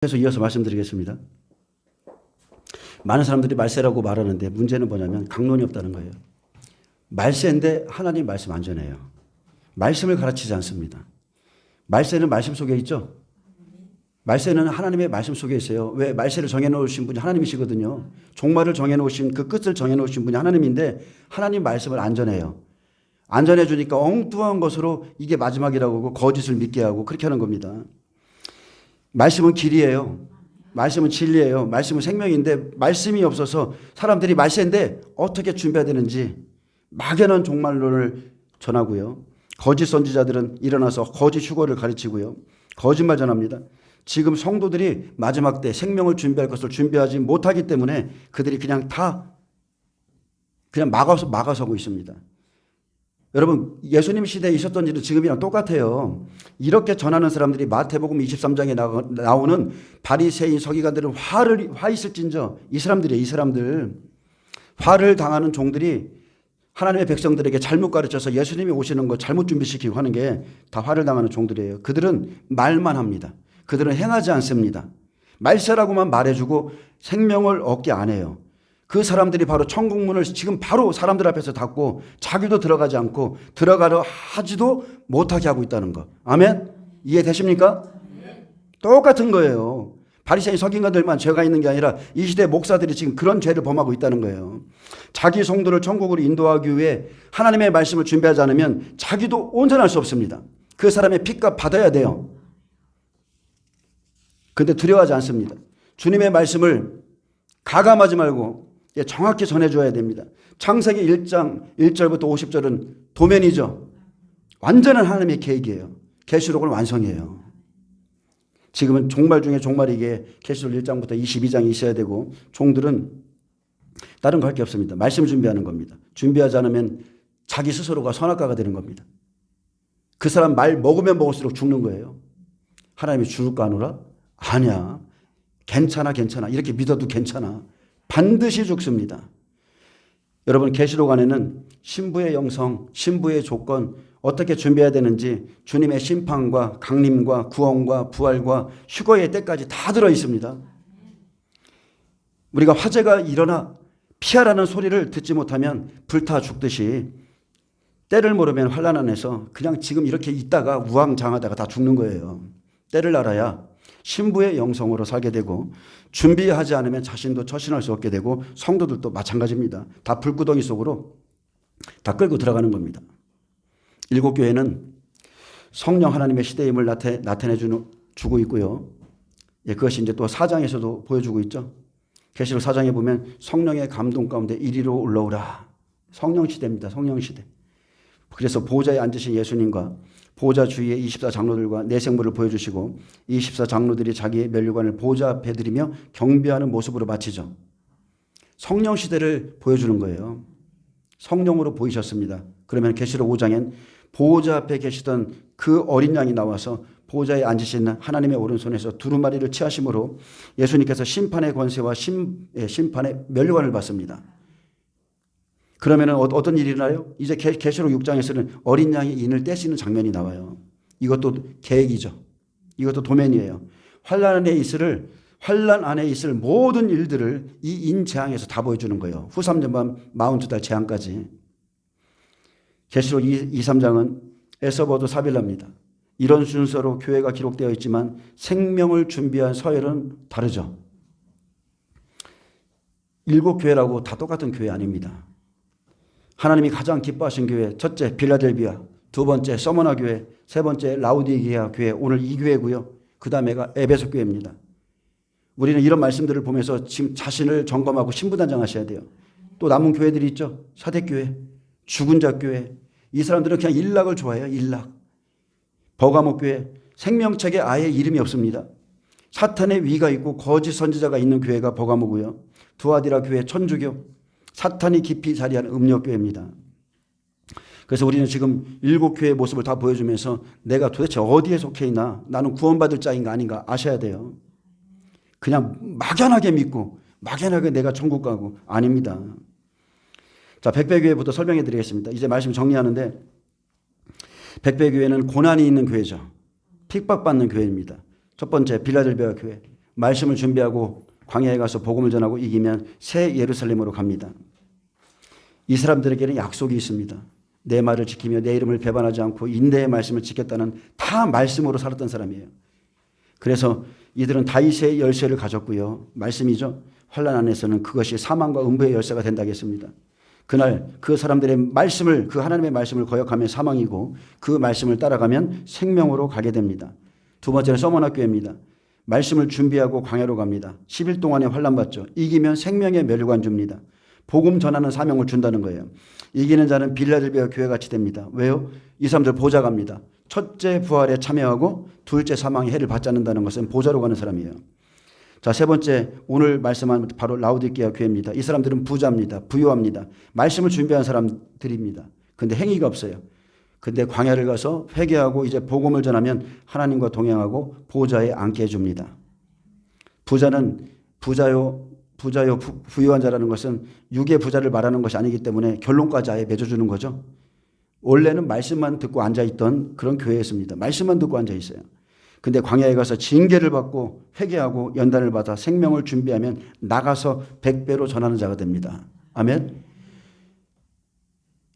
계속 이어서 말씀드리겠습니다. 많은 사람들이 말세라고 말하는데 문제는 뭐냐면 강론이 없다는 거예요. 말세인데 하나님 말씀 안 전해요. 말씀을 가르치지 않습니다. 말세는 말씀 속에 있죠. 말세는 하나님의 말씀 속에 있어요. 왜? 말세를 정해놓으신 분이 하나님이시거든요. 종말을 정해놓으신 그 끝을 정해놓으신 분이 하나님인데 하나님 말씀을 안 전해요. 안 전해주니까 엉뚱한 것으로 이게 마지막이라고 하고 거짓을 믿게 하고 그렇게 하는 겁니다. 말씀은 길이에요. 말씀은 진리예요. 말씀은 생명인데 말씀이 없어서 사람들이 말세인데 어떻게 준비해야 되는지 막연한 종말론을 전하고요. 거짓 선지자들은 일어나서 거짓 휴거를 가르치고요. 거짓말 전합니다. 지금 성도들이 마지막 때 생명을 준비할 것을 준비하지 못하기 때문에 그들이 그냥 막아서고 있습니다. 여러분, 예수님 시대에 있었던 일은 지금이랑 똑같아요. 이렇게 전하는 사람들이 마태복음 23장에 나오는 바리새인 서기관들은 화 있을진저 이 사람들 화를 당하는 종들이 하나님의 백성들에게 잘못 가르쳐서 예수님이 오시는 거 잘못 준비시키고 하는 게 다 화를 당하는 종들이에요. 그들은 말만 합니다. 그들은 행하지 않습니다. 말세라고만 말해주고 생명을 얻게 안 해요. 그 사람들이 바로 천국문을 지금 바로 사람들 앞에서 닫고 자기도 들어가지 않고 들어가려 하지도 못하게 하고 있다는 거. 아멘? 이해되십니까? 똑같은 거예요. 바리새인 서기관들만 죄가 있는 게 아니라 이 시대 목사들이 지금 그런 죄를 범하고 있다는 거예요. 자기 성도를 천국으로 인도하기 위해 하나님의 말씀을 준비하지 않으면 자기도 온전할 수 없습니다. 그 사람의 핏값 받아야 돼요. 그런데 두려워하지 않습니다. 주님의 말씀을 가감하지 말고 정확히 전해줘야 됩니다. 창세기 1장 1절부터 50절은 도면이죠. 완전한 하나님의 계획이에요. 계시록을 완성해요. 지금은 종말 중에 종말이기에 계시록 1장부터 22장이 있어야 되고 종들은 다른 거 할 게 없습니다. 말씀 준비하는 겁니다. 준비하지 않으면 자기 스스로가 선악과가 되는 겁니다. 그 사람 말 먹으면 먹을수록 죽는 거예요. 하나님이 죽을까 하노라? 아니야. 괜찮아. 이렇게 믿어도 괜찮아. 반드시 죽습니다. 여러분, 계시록 안에는 신부의 영성, 신부의 조건, 어떻게 준비해야 되는지 주님의 심판과 강림과 구원과 부활과 휴거의 때까지 다 들어 있습니다. 우리가 화재가 일어나 피하라는 소리를 듣지 못하면 불타 죽듯이 때를 모르면 환난 안에서 그냥 지금 이렇게 있다가 우왕좌왕하다가 다 죽는 거예요. 때를 알아야 신부의 영성으로 살게 되고 준비하지 않으면 자신도 처신할 수 없게 되고 성도들도 마찬가지입니다. 다 불구덩이 속으로 다 끌고 들어가는 겁니다. 일곱 교회는 성령 하나님의 시대임을 나타내 주고 있고요. 그것이 이제 또 4장에서도 보여주고 있죠. 계시록 4장에 보면 성령의 감동 가운데 이리로 올라오라. 성령 시대입니다. 성령 시대. 그래서 보좌에 앉으신 예수님과 보좌 주위에 24장로들과 내생물을 보여주시고 24장로들이 자기의 면류관을 보좌 앞에 들이며 경배하는 모습으로 마치죠. 성령 시대를 보여주는 거예요. 성령으로 보이셨습니다. 그러면 계시록 5장엔 보좌 앞에 계시던 그 어린 양이 나와서 보좌에 앉으신 하나님의 오른손에서 두루마리를 취하심으로 예수님께서 심판의 권세와 심판의 면류관을 받습니다. 그러면 어떤 일이 일어나요? 이제 계시록 6장에서는 어린 양이 인을 떼시는 장면이 나와요. 이것도 계획이죠. 이것도 도면이에요. 환란 안에 있을 모든 일들을 이 인재앙에서 다 보여주는 거예요. 후 3년반 42달 재앙까지. 계시록 2, 3장은 에서버도 사빌라입니다. 이런 순서로 교회가 기록되어 있지만 생명을 준비한 서열은 다르죠. 7교회라고 다 똑같은 교회 아닙니다. 하나님이 가장 기뻐하신 교회, 첫째 빌라델비아, 두 번째 서머나 교회, 세 번째 라우디게아 교회, 오늘 이 교회고요. 그 다음에가 에베소 교회입니다. 우리는 이런 말씀들을 보면서 지금 자신을 점검하고 신부단장 하셔야 돼요. 또 남은 교회들이 있죠. 사대교회, 죽은 자 교회. 이 사람들은 그냥 일락을 좋아해요. 일락. 버가모 교회, 생명책에 아예 이름이 없습니다. 사탄의 위가 있고 거짓 선지자가 있는 교회가 버가모고요. 두아디라 교회 천주교, 사탄이 깊이 자리하는 음력교회입니다. 그래서 우리는 지금 7교회의 모습을 다 보여주면서 내가 도대체 어디에 속해 있나, 나는 구원받을 자인가 아닌가 아셔야 돼요. 그냥 막연하게 믿고 막연하게 내가 천국 가고 아닙니다. 자, 백배교회부터 설명해 드리겠습니다. 이제 말씀 정리하는데 백배교회는 고난이 있는 교회죠. 핍박받는 교회입니다. 첫 번째 빌라델비아 교회. 말씀을 준비하고 광야에 가서 복음을 전하고 이기면 새 예루살렘으로 갑니다. 이 사람들에게는 약속이 있습니다. 내 말을 지키며 내 이름을 배반하지 않고 인내의 말씀을 지켰다는 다 말씀으로 살았던 사람이에요. 그래서 이들은 다윗의 열쇠를 가졌고요. 말씀이죠. 환난 안에서는 그것이 사망과 음부의 열쇠가 된다고 했습니다. 그날 그 사람들의 말씀을, 그 하나님의 말씀을 거역하면 사망이고 그 말씀을 따라가면 생명으로 가게 됩니다. 두 번째는 서머나 교회입니다. 말씀을 준비하고 광야로 갑니다. 10일 동안의 환난 받죠. 이기면 생명의 멸관 줍니다. 복음 전하는 사명을 준다는 거예요. 이기는 자는 빌라델비아 교회같이 됩니다. 왜요? 이 사람들 보좌 갑니다. 첫째 부활에 참여하고 둘째 사망의 해를 받지 않는다는 것은 보좌로 가는 사람이에요. 자, 세 번째 오늘 말씀한 바로 라오디게아 교회입니다. 이 사람들은 부자입니다. 부유합니다. 말씀을 준비한 사람들입니다. 근데 행위가 없어요. 근데 광야를 가서 회개하고 이제 복음을 전하면 하나님과 동행하고 보좌에 앉게 해줍니다. 부자는 부유한 자라는 것은 육의 부자를 말하는 것이 아니기 때문에 결론까지 아예 맺어주는 거죠. 원래는 말씀만 듣고 앉아있던 그런 교회였습니다. 말씀만 듣고 앉아있어요. 근데 광야에 가서 징계를 받고 회개하고 연단을 받아 생명을 준비하면 나가서 100배로 전하는 자가 됩니다. 아멘.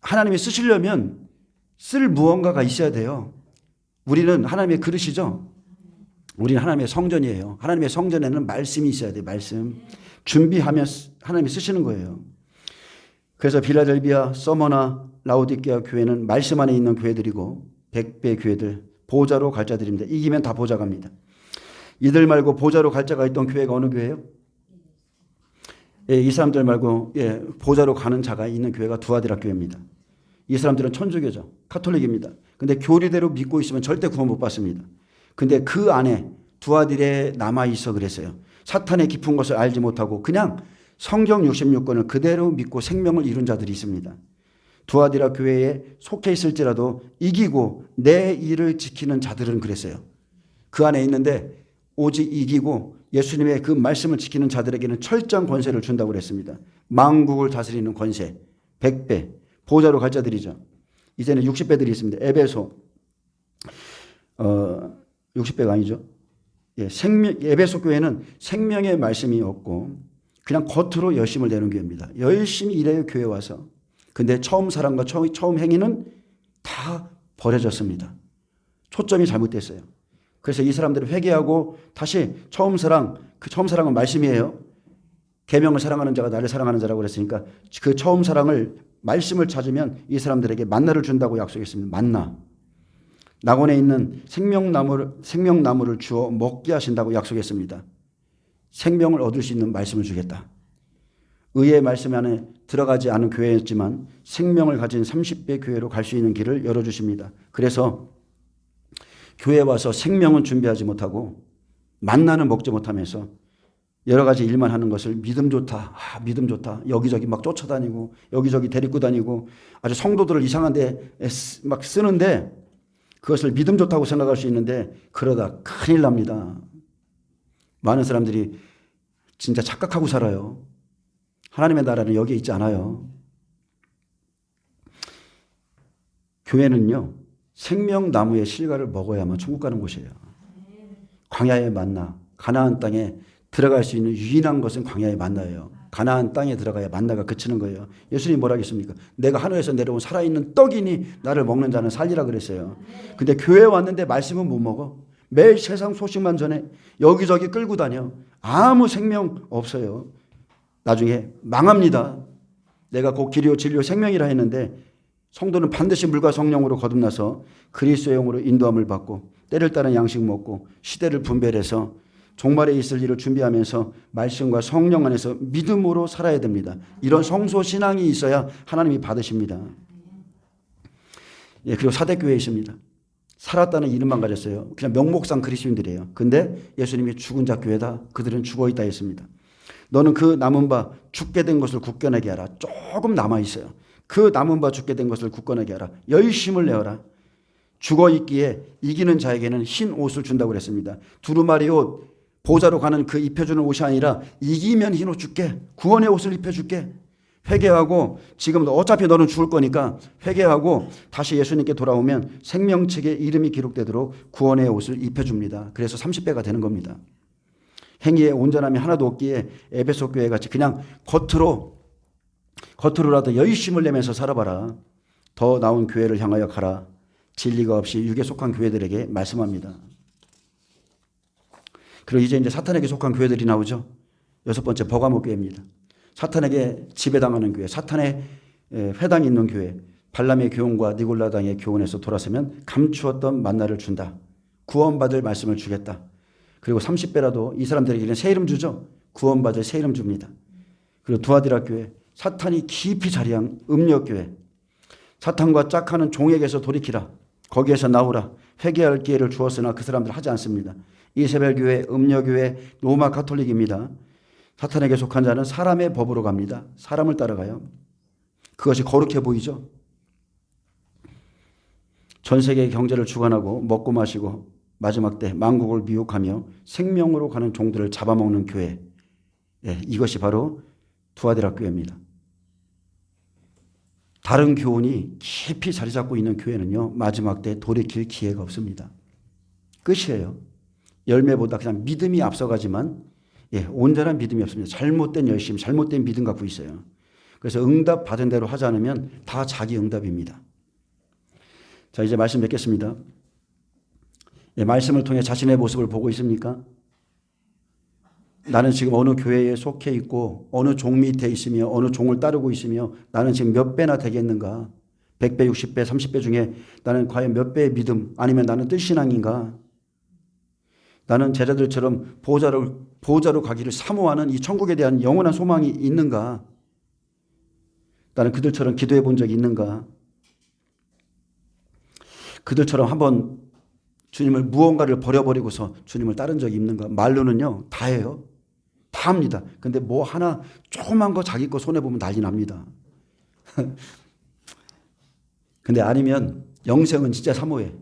하나님이 쓰시려면 쓸 무언가가 있어야 돼요. 우리는 하나님의 그릇이죠. 우리는 하나님의 성전이에요. 하나님의 성전에는 말씀이 있어야 돼요. 말씀. 준비하면 하나님이 쓰시는 거예요. 그래서 빌라델비아, 서머나, 라오디게아 교회는 말씀 안에 있는 교회들이고 100배 교회들, 보좌로 갈 자들입니다. 이기면 다 보좌 갑니다. 이들 말고 보좌로 갈 자가 있던 교회가 어느 교회예요? 이 사람들 말고 보좌로 가는 자가 있는 교회가 두아디라 교회입니다. 이 사람들은 천주교죠. 카톨릭입니다. 근데 교리대로 믿고 있으면 절대 구원 못 받습니다. 근데 그 안에 두아디라에 남아있어 그랬어요. 사탄의 깊은 것을 알지 못하고 그냥 성경 66권을 그대로 믿고 생명을 이룬 자들이 있습니다. 두아디라 교회에 속해 있을지라도 이기고 내 일을 지키는 자들은 그랬어요. 그 안에 있는데 오직 이기고 예수님의 그 말씀을 지키는 자들에게는 철저한 권세를 준다고 그랬습니다. 만국을 다스리는 권세, 100배, 보좌로 갈 자들이죠. 이제는 60배들이 있습니다. 에베소, 60배가 아니죠. 에베소 교회는 생명의 말씀이 없고 그냥 겉으로 열심을 내는 교회입니다. 열심히 일해요, 교회 와서. 근데 처음 사랑과 처음 행위는 다 버려졌습니다. 초점이 잘못됐어요. 그래서 이 사람들은 회개하고 다시 처음 사랑, 그 처음 사랑은 말씀이에요. 계명을 사랑하는 자가 나를 사랑하는 자라고 그랬으니까 그 처음 사랑을 말씀을 찾으면 이 사람들에게 만나를 준다고 약속했습니다. 만나. 낙원에 있는 생명나무를 주어 먹게 하신다고 약속했습니다. 생명을 얻을 수 있는 말씀을 주겠다. 의의 말씀 안에 들어가지 않은 교회였지만 생명을 가진 30배 교회로 갈 수 있는 길을 열어주십니다. 그래서 교회에 와서 생명은 준비하지 못하고 만나는 먹지 못하면서 여러 가지 일만 하는 것을 믿음 좋다. 믿음 좋다. 여기저기 막 쫓아다니고 여기저기 데리고 다니고 아주 성도들을 이상한 데 막 쓰는데 그것을 믿음 좋다고 생각할 수 있는데 그러다 큰일 납니다. 많은 사람들이 진짜 착각하고 살아요. 하나님의 나라는 여기에 있지 않아요. 교회는요, 생명나무의 실과를 먹어야만 천국 가는 곳이에요. 광야의 만나, 가나안 땅에 들어갈 수 있는 유일한 것은 광야의 만나예요. 가나안 땅에 들어가야 만나가 그치는 거예요. 예수님이 뭐라 하겠습니까? 내가 하늘에서 내려온 살아있는 떡이니 나를 먹는 자는 살리라 그랬어요. 근데 교회에 왔는데 말씀은 못 먹어. 매일 세상 소식만 전해. 여기저기 끌고 다녀. 아무 생명 없어요. 나중에 망합니다. 내가 곧 길이요 진리요 생명이라 했는데 성도는 반드시 물과 성령으로 거듭나서 그리스도의 영으로 인도함을 받고 때를 따른 양식 먹고 시대를 분별해서 종말에 있을 일을 준비하면서 말씀과 성령 안에서 믿음으로 살아야 됩니다. 이런 성소 신앙이 있어야 하나님이 받으십니다. 그리고 사대교회에 있습니다. 살았다는 이름만 가졌어요. 그냥 명목상 그리스도인들이에요. 근데 예수님이 죽은 자 교회다. 그들은 죽어있다 했습니다. 너는 그 남은 바 죽게 된 것을 굳건하게 하라. 조금 남아있어요. 그 남은 바 죽게 된 것을 굳건하게 하라. 열심을 내어라. 죽어있기에 이기는 자에게는 흰 옷을 준다고 그랬습니다. 두루마리 옷, 보좌로 가는 그 입혀주는 옷이 아니라 이기면 흰 옷 줄게. 구원의 옷을 입혀줄게. 회개하고 지금 어차피 너는 죽을 거니까 회개하고 다시 예수님께 돌아오면 생명책에 이름이 기록되도록 구원의 옷을 입혀줍니다. 그래서 30배가 되는 겁니다. 행위에 온전함이 하나도 없기에 에베소 교회 같이 그냥 겉으로라도 열심을 내면서 살아봐라. 더 나은 교회를 향하여 가라. 진리가 없이 육에 속한 교회들에게 말씀합니다. 그리고 이제 사탄에게 속한 교회들이 나오죠. 6번째 버가모 교회입니다. 사탄에게 지배당하는 교회, 사탄의 회당이 있는 교회, 발람의 교훈과 니골라당의 교훈에서 돌아서면 감추었던 만나를 준다. 구원받을 말씀을 주겠다. 그리고 30배라도 이 사람들에게는 새 이름 주죠. 구원받을 새 이름 줍니다. 그리고 두아디라 교회, 사탄이 깊이 자리한 음력교회, 사탄과 짝하는 종에게서 돌이키라. 거기에서 나오라. 회개할 기회를 주었으나 그 사람들 하지 않습니다. 이세벨교회, 음력교회, 로마 가톨릭입니다. 사탄에게 속한 자는 사람의 법으로 갑니다. 사람을 따라가요. 그것이 거룩해 보이죠. 전 세계의 경제를 주관하고 먹고 마시고 마지막 때 만국을 미혹하며 생명으로 가는 종들을 잡아먹는 교회. 이것이 바로 두아디라 교회입니다. 다른 교훈이 깊이 자리 잡고 있는 교회는요, 마지막 때 돌이킬 기회가 없습니다. 끝이에요. 열매보다 그냥 믿음이 앞서가지만 온전한 믿음이 없습니다. 잘못된 열심, 잘못된 믿음 갖고 있어요. 그래서 응답 받은 대로 하지 않으면 다 자기 응답입니다. 자, 이제 말씀 맺겠습니다. 말씀을 통해 자신의 모습을 보고 있습니까? 나는 지금 어느 교회에 속해 있고 어느 종 밑에 있으며 어느 종을 따르고 있으며 나는 지금 몇 배나 되겠는가? 100배, 60배, 30배 중에 나는 과연 몇 배의 믿음 아니면 나는 뜰신앙인가? 나는 제자들처럼 보호자로 가기를 사모하는 이 천국에 대한 영원한 소망이 있는가? 나는 그들처럼 기도해 본 적이 있는가? 그들처럼 한번 주님을 무언가를 버려버리고서 주님을 따른 적이 있는가? 말로는요, 다 해요. 다 합니다. 근데 뭐 하나 조그만 거 자기 거 손해보면 난리 납니다. 근데 아니면 영생은 진짜 사모해.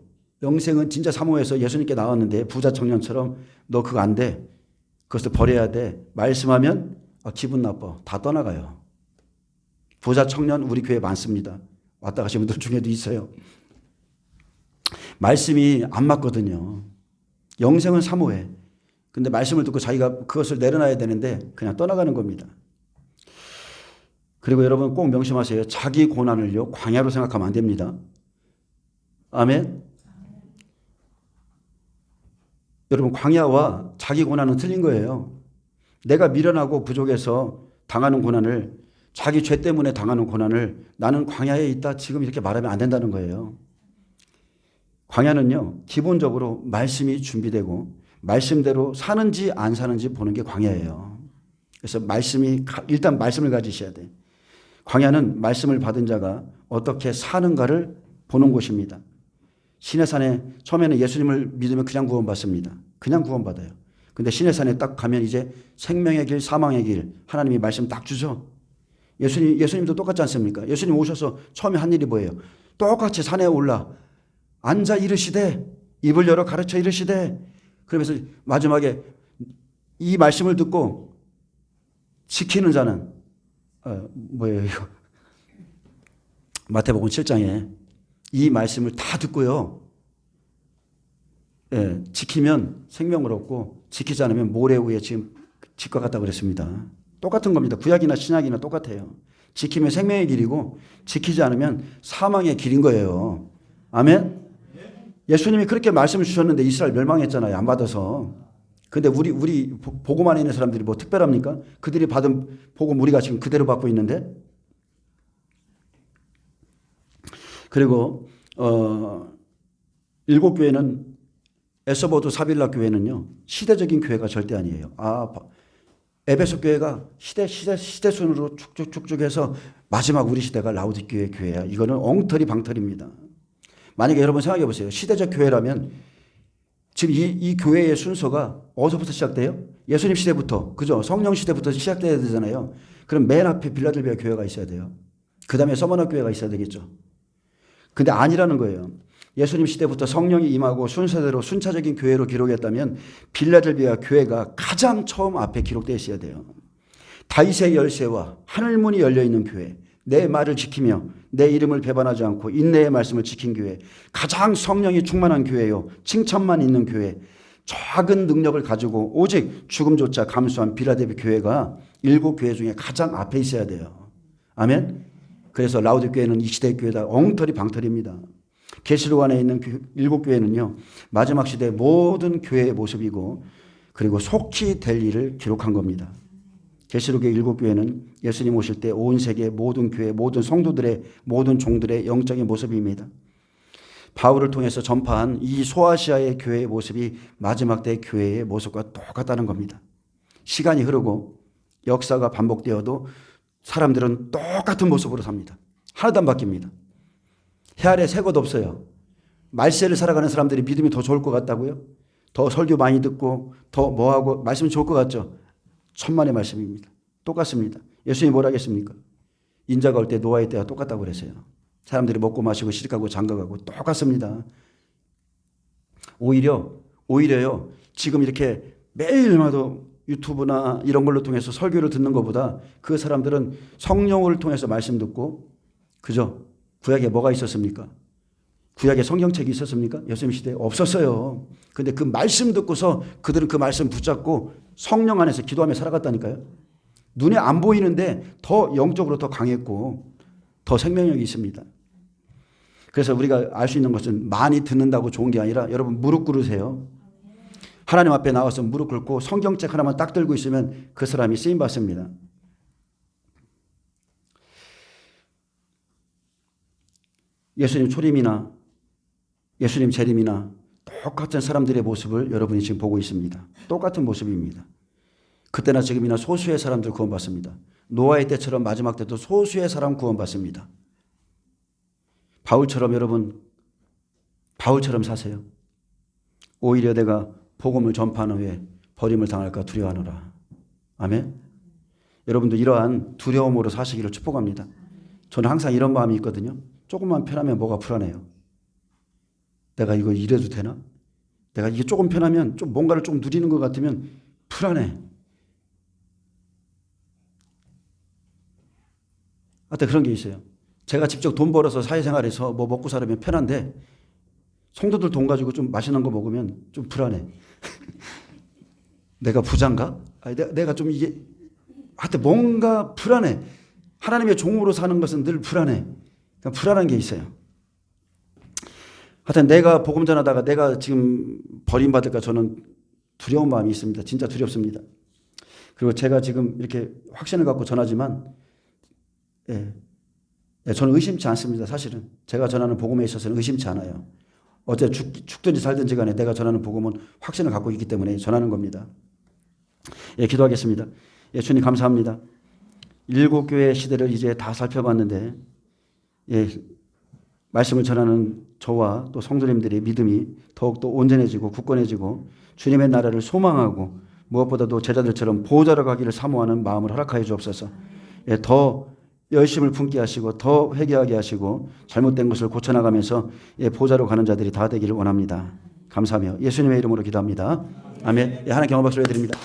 영생은 진짜 사모해서 예수님께 나왔는데 부자 청년처럼 너 그거 안 돼. 그것도 버려야 돼. 말씀하면 기분 나빠. 다 떠나가요. 부자 청년 우리 교회에 많습니다. 왔다 가신 분들 중에도 있어요. 말씀이 안 맞거든요. 영생은 사모해. 근데 말씀을 듣고 자기가 그것을 내려놔야 되는데 그냥 떠나가는 겁니다. 그리고 여러분 꼭 명심하세요. 자기 고난을요, 광야로 생각하면 안 됩니다. 아멘. 여러분 광야와 자기 고난은 틀린 거예요. 내가 미련하고 부족해서 당하는 고난을, 자기 죄 때문에 당하는 고난을 나는 광야에 있다 지금 이렇게 말하면 안 된다는 거예요. 광야는요, 기본적으로 말씀이 준비되고 말씀대로 사는지 안 사는지 보는 게 광야예요. 그래서 일단 말씀을 가지셔야 돼. 광야는 말씀을 받은 자가 어떻게 사는가를 보는 곳입니다. 시내산에 처음에는 예수님을 믿으면 그냥 구원받습니다. 그냥 구원받아요. 근데 시내산에 딱 가면 이제 생명의 길, 사망의 길, 하나님이 말씀 딱 주죠. 예수님도 똑같지 않습니까? 예수님 오셔서 처음에 한 일이 뭐예요? 똑같이 산에 올라 앉아 이르시되, 입을 열어 가르쳐 이르시되, 그러면서 마지막에 이 말씀을 듣고 지키는 자는 뭐예요 이거? 마태복음 7장에 이 말씀을 다 듣고요, 지키면 생명을 얻고 지키지 않으면 모래 위에 지금 집과 같다고 그랬습니다. 똑같은 겁니다. 구약이나 신약이나 똑같아요. 지키면 생명의 길이고 지키지 않으면 사망의 길인 거예요. 아멘. 예수님이 그렇게 말씀을 주셨는데 이스라엘 멸망했잖아요. 안 받아서. 근데 우리 복음 안에 있는 사람들이 뭐 특별합니까? 그들이 받은 복음 우리가 지금 그대로 받고 있는데. 그리고 7교회는 에서버드 사빌라 교회는요, 시대적인 교회가 절대 아니에요. 에베소 교회가 시대 순으로 쭉쭉쭉 해서 마지막 우리 시대가 라우디게아 교회야. 이거는 엉터리 방터리입니다. 만약에 여러분 생각해 보세요. 시대적 교회라면 지금 이 교회의 순서가 어디서부터 시작돼요? 예수님 시대부터, 그죠? 성령 시대부터 시작돼야 되잖아요. 그럼 맨 앞에 빌라델비아 교회가 있어야 돼요. 그 다음에 서머너 교회가 있어야 되겠죠. 근데 아니라는 거예요. 예수님 시대부터 성령이 임하고 순서대로 순차적인 교회로 기록했다면 빌라델비아 교회가 가장 처음 앞에 기록되어 있어야 돼요. 다윗의 열쇠와 하늘문이 열려있는 교회, 내 말을 지키며 내 이름을 배반하지 않고 인내의 말씀을 지킨 교회, 가장 성령이 충만한 교회요, 칭찬만 있는 교회, 작은 능력을 가지고 오직 죽음조차 감수한 빌라델비 교회가 7교회 중에 가장 앞에 있어야 돼요. 아멘. 그래서 라우디교회는 이 시대 교회다 엉터리 방터리입니다. 계시록 안에 있는 7교회는요 마지막 시대 모든 교회의 모습이고 그리고 속히 될 일을 기록한 겁니다. 계시록의 7교회는 예수님 오실 때 온 세계 모든 교회 모든 성도들의 모든 종들의 영적인 모습입니다. 바울을 통해서 전파한 이 소아시아의 교회의 모습이 마지막 때 교회의 모습과 똑같다는 겁니다. 시간이 흐르고 역사가 반복되어도 사람들은 똑같은 모습으로 삽니다. 하나도 안 바뀝니다. 해 아래 새 것 없어요. 말세를 살아가는 사람들이 믿음이 더 좋을 것 같다고요? 더 설교 많이 듣고 더 뭐하고 말씀이 좋을 것 같죠? 천만의 말씀입니다. 똑같습니다. 예수님이 뭐라 하겠습니까? 인자가 올 때 노아의 때와 똑같다고 그랬어요. 사람들이 먹고 마시고 시집가고 장가가고 똑같습니다. 오히려요. 지금 이렇게 매일마다 유튜브나 이런 걸로 통해서 설교를 듣는 것보다 그 사람들은 성령을 통해서 말씀 듣고 그죠? 구약에 뭐가 있었습니까? 구약에 성경책이 있었습니까? 예수님 시대에 없었어요. 근데 그 말씀 듣고서 그들은 그 말씀 붙잡고 성령 안에서 기도하며 살아갔다니까요. 눈에 안 보이는데 더 영적으로 더 강했고 더 생명력이 있습니다. 그래서 우리가 알 수 있는 것은 많이 듣는다고 좋은 게 아니라 여러분 무릎 꿇으세요. 하나님 앞에 나와서 무릎 꿇고 성경책 하나만 딱 들고 있으면 그 사람이 쓰임받습니다. 예수님 초림이나 예수님 재림이나 똑같은 사람들의 모습을 여러분이 지금 보고 있습니다. 똑같은 모습입니다. 그때나 지금이나 소수의 사람들 구원받습니다. 노아의 때처럼 마지막 때도 소수의 사람 구원받습니다. 바울처럼 여러분 바울처럼 사세요. 오히려 내가 복음을 전파한 후에 버림을 당할까 두려워하노라. 아멘. 여러분도 이러한 두려움으로 사시기를 축복합니다. 저는 항상 이런 마음이 있거든요. 조금만 편하면 뭐가 불안해요. 내가 이거 이래도 되나? 내가 이게 조금 편하면 좀 뭔가를 좀 누리는 것 같으면 불안해. 하여튼 그런 게 있어요. 제가 직접 돈 벌어서 사회생활에서 뭐 먹고 살으면 편한데 성도들 돈 가지고 좀 맛있는 거 먹으면 좀 불안해. 내가 부자인가? 아니, 내가 좀 이게 하여튼 뭔가 불안해. 하나님의 종으로 사는 것은 늘 불안해. 그러니까 불안한 게 있어요. 하여튼 내가 복음 전하다가 내가 지금 버림받을까 저는 두려운 마음이 있습니다. 진짜 두렵습니다. 그리고 제가 지금 이렇게 확신을 갖고 전하지만 저는 의심치 않습니다. 사실은 제가 전하는 복음에 있어서는 의심치 않아요. 어째 죽든지 살든지 간에 내가 전하는 복음은 확신을 갖고 있기 때문에 전하는 겁니다. 기도하겠습니다. 주님 감사합니다. 7교회 시대를 이제 다 살펴봤는데 말씀을 전하는 저와 또 성도님들의 믿음이 더욱더 온전해지고 굳건해지고 주님의 나라를 소망하고 무엇보다도 제자들처럼 보호자로 가기를 사모하는 마음을 허락하여 주옵소서. 더 열심을 품게 하시고 더 회개하게 하시고 잘못된 것을 고쳐나가면서 보호자로 가는 자들이 다 되기를 원합니다. 감사하며 예수님의 이름으로 기도합니다. 아멘. 하나님께 영광 박수를 드립니다.